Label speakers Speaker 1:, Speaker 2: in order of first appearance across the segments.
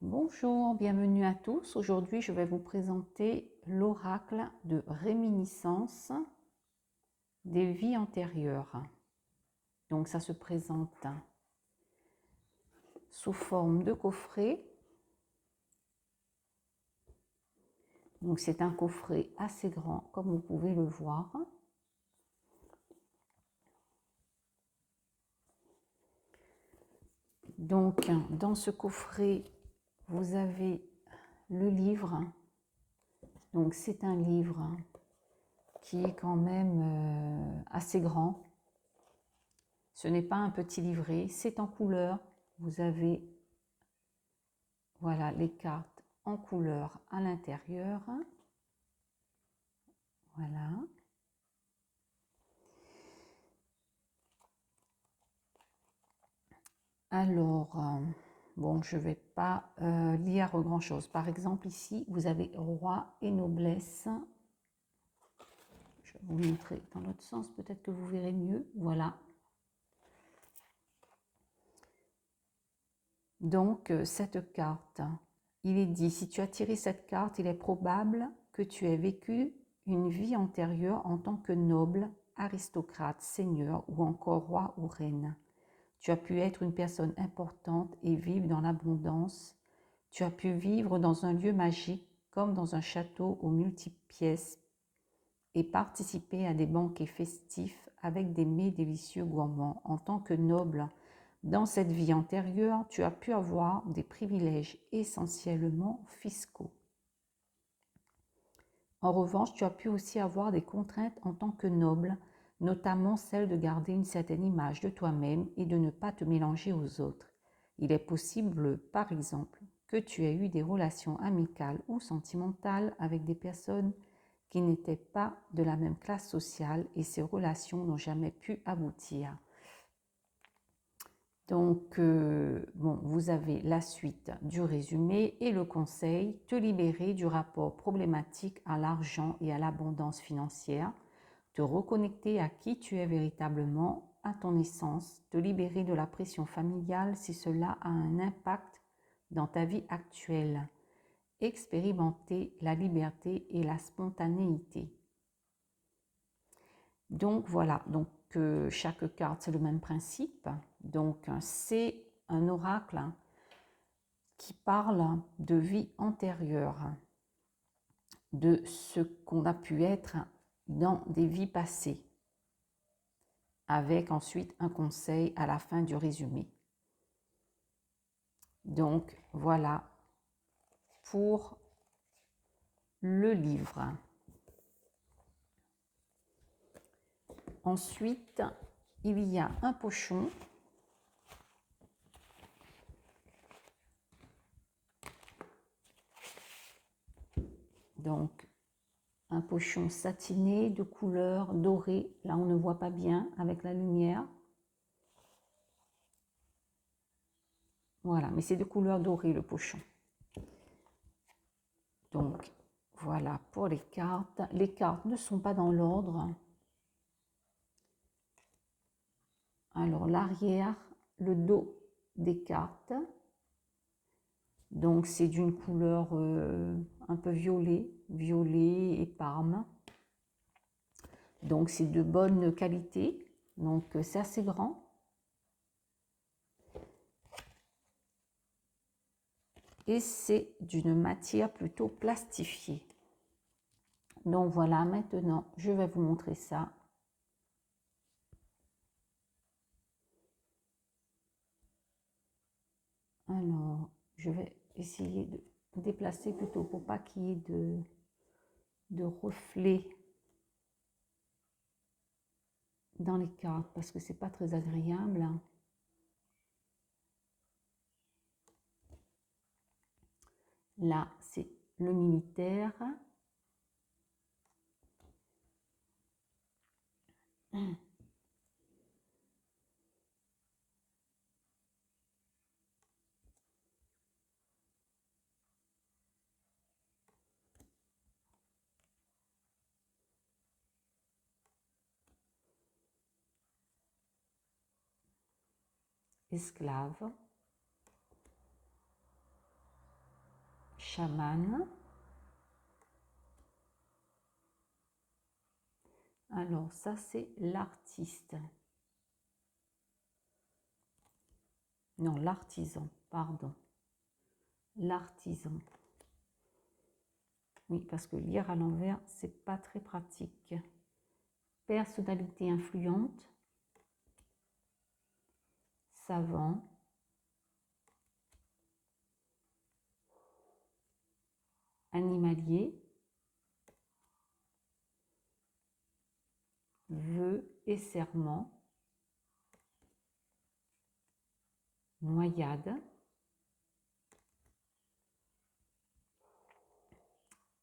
Speaker 1: Bonjour, bienvenue à tous. Aujourd'hui, je vais vous présenter l'oracle de réminiscence des vies antérieures. Donc, ça se présente sous forme de coffret. Donc, c'est un coffret assez grand, comme vous pouvez le voir. Donc, dans ce coffret, vous avez le livre. Donc, c'est un livre qui est quand même assez grand. Ce n'est pas un petit livret, c'est en couleur. Vous avez, voilà, les cartes en couleur à l'intérieur. Voilà. Alors, bon, je ne vais pas lire grand-chose. Par exemple, ici, vous avez roi et noblesse. Je vais vous montrer dans l'autre sens, peut-être que vous verrez mieux. Voilà. Donc, cette carte, il est dit, si tu as tiré cette carte, il est probable que tu aies vécu une vie antérieure en tant que noble, aristocrate, seigneur ou encore roi ou reine. Tu as pu être une personne importante et vivre dans l'abondance. Tu as pu vivre dans un lieu magique comme dans un château aux multiples pièces et participer à des banquets festifs avec des mets délicieux gourmands. En tant que noble, dans cette vie antérieure, tu as pu avoir des privilèges essentiellement fiscaux. En revanche, tu as pu aussi avoir des contraintes en tant que noble, notamment celle de garder une certaine image de toi-même et de ne pas te mélanger aux autres. Il est possible, par exemple, que tu aies eu des relations amicales ou sentimentales avec des personnes qui n'étaient pas de la même classe sociale et ces relations n'ont jamais pu aboutir. Donc, bon, vous avez la suite du résumé et le conseil, te libérer du rapport problématique à l'argent et à l'abondance financière, te reconnecter à qui tu es véritablement, à ton essence, te libérer de la pression familiale si cela a un impact dans ta vie actuelle, expérimenter la liberté et la spontanéité. Donc voilà, donc chaque carte c'est le même principe. Donc c'est un oracle qui parle de vie antérieure, de ce qu'on a pu être dans des vies passées, avec ensuite un conseil à la fin du résumé. Donc voilà pour le livre. Ensuite, il y a un pochon. Donc, un pochon satiné de couleur dorée. Là, on ne voit pas bien avec la lumière. Voilà, mais c'est de couleur dorée le pochon. Donc, voilà pour les cartes. Les cartes ne sont pas dans l'ordre. Alors, l'arrière, le dos des cartes. Donc, c'est d'une couleur un peu violet et parme. Donc, c'est de bonne qualité. Donc, c'est assez grand. Et c'est d'une matière plutôt plastifiée. Donc, voilà, maintenant, je vais vous montrer ça. Alors, je vais essayer de déplacer plutôt pour pas qu'il y ait de reflets dans les cartes parce que c'est pas très agréable. Là, c'est le militaire. Esclave. chaman. Alors, ça, c'est l'artiste. Non, l'artisan, pardon. L'artisan. Oui, parce que lire à l'envers, c'est pas très pratique. Personnalité influente. Savant. Animalier. Vœux et serments. Noyade.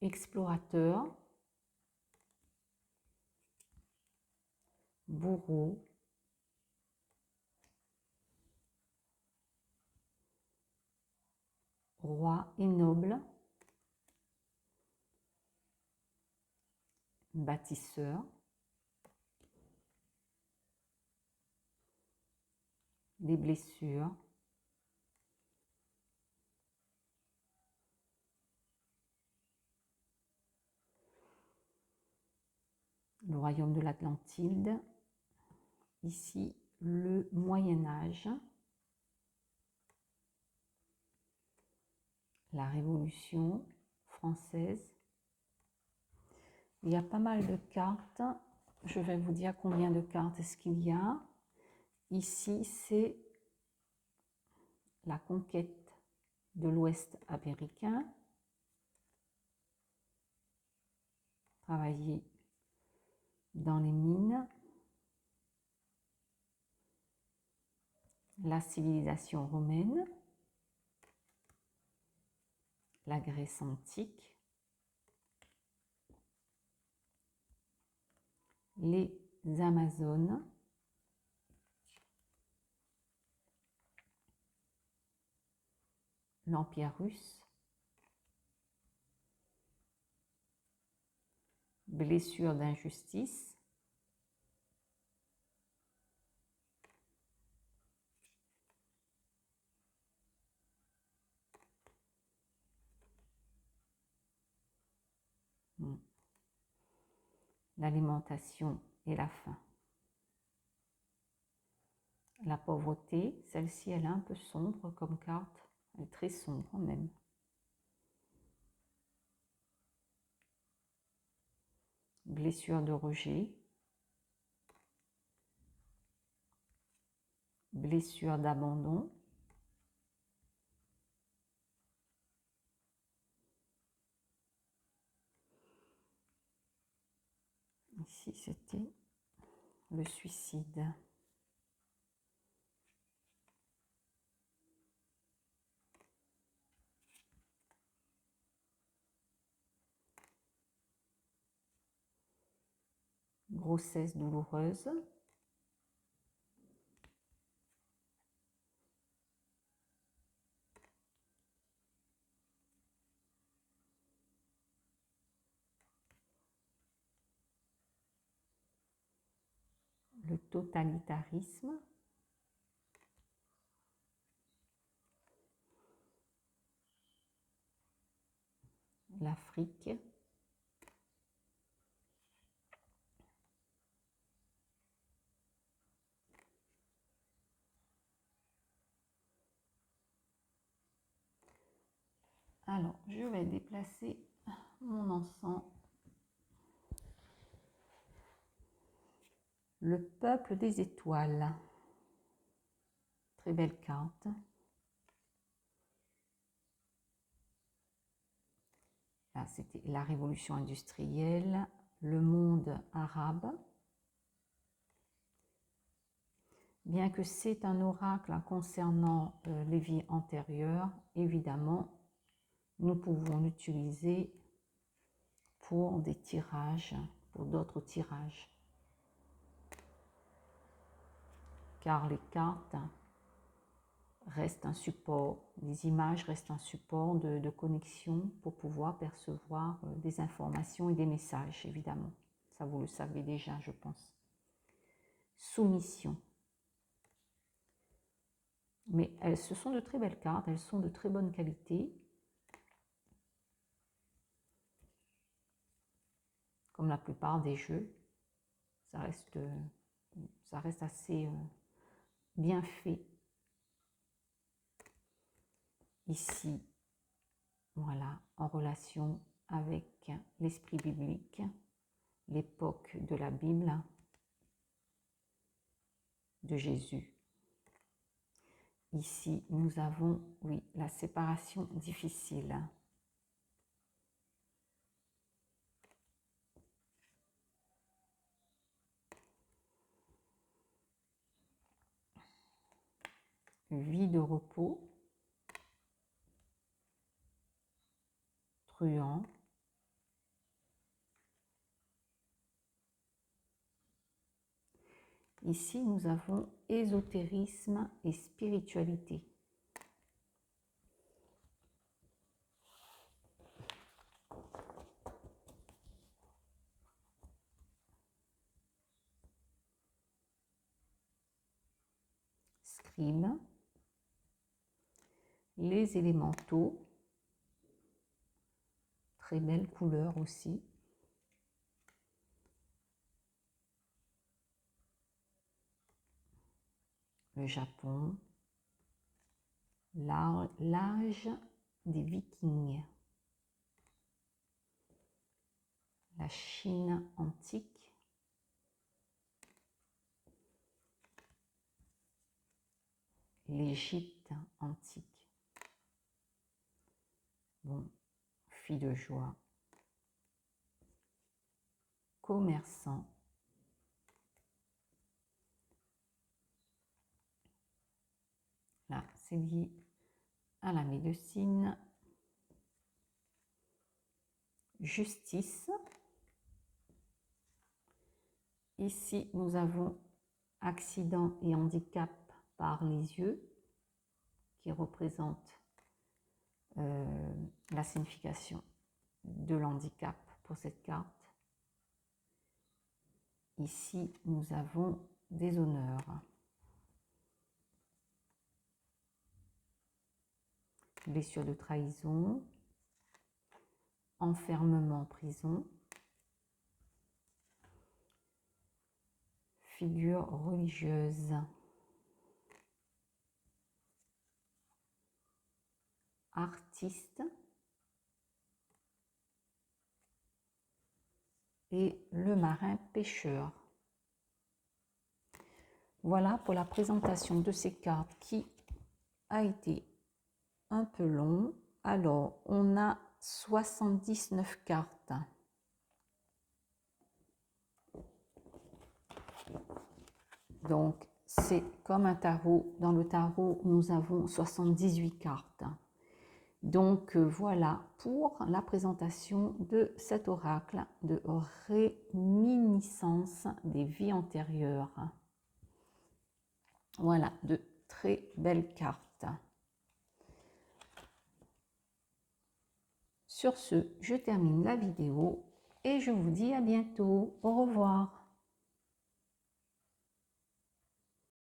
Speaker 1: Explorateur. Bourreau. Roi et noble. Bâtisseur. Des blessures. Le royaume de l'Atlantide. Ici, le Moyen-Âge. La Révolution française. Il y a pas mal de cartes. Je vais vous dire combien de cartes est-ce qu'il y a. Ici, c'est la conquête de l'Ouest américain. Travailler dans les mines. La civilisation romaine. La Grèce antique. Les Amazones. L'Empire russe. Blessure d'injustice. L'alimentation et la faim. La pauvreté, celle-ci, elle est un peu sombre comme carte. Elle est très sombre même. Blessure de rejet. Blessure d'abandon. Ici, c'était le suicide. Grossesse douloureuse. Le totalitarisme. L'Afrique. Alors, je vais déplacer mon encens. Le peuple des étoiles. Très belle carte. Là, c'était la révolution industrielle, le monde arabe. Bien que c'est un oracle concernant les vies antérieures, évidemment, nous pouvons l'utiliser pour des tirages, pour d'autres tirages. Car les cartes restent un support, les images restent un support de connexion pour pouvoir percevoir des informations et des messages, évidemment. Ça, vous le savez déjà, je pense. Soumission. Mais ce sont de très belles cartes, elles sont de très bonne qualité. comme la plupart des jeux, ça reste assez bien fait. Ici, voilà, en relation avec l'esprit biblique, l'époque de la Bible, de Jésus. Ici, nous avons, oui, la séparation difficile. Vie de repos, truand. Ici, nous avons ésotérisme et spiritualité. Scribe, les élémentaux, très belle couleur aussi. Le Japon, l'âge des Vikings, la Chine antique, l'Égypte antique. Bon, fille de joie, commerçant, là c'est lié à la médecine, justice. Ici, nous avons accident et handicap par les yeux, qui représente la signification de l'handicap pour cette carte. Ici, nous avons des honneurs. Blessure de trahison, enfermement en prison, figure religieuse, artiste et le marin pêcheur. Voilà pour la présentation de ces cartes qui a été un peu long. Alors, on a 79 cartes. Donc, c'est comme un tarot. Dans le tarot, nous avons 78 cartes. Donc, voilà pour la présentation de cet oracle de réminiscence des vies antérieures. Voilà, de très belles cartes. Sur ce, je termine la vidéo et je vous dis à bientôt. Au revoir.